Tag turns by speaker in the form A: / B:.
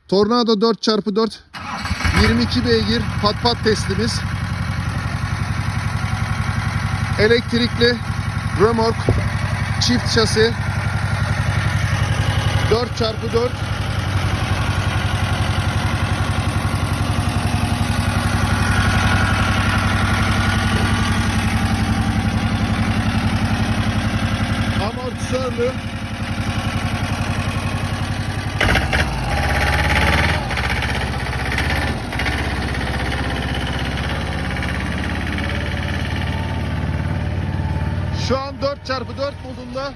A: Tornado 4x4 22 beygir Patpat testimiz. Elektrikli römork çift şasi 4x4 amortisörlü şu an 4x4 modunda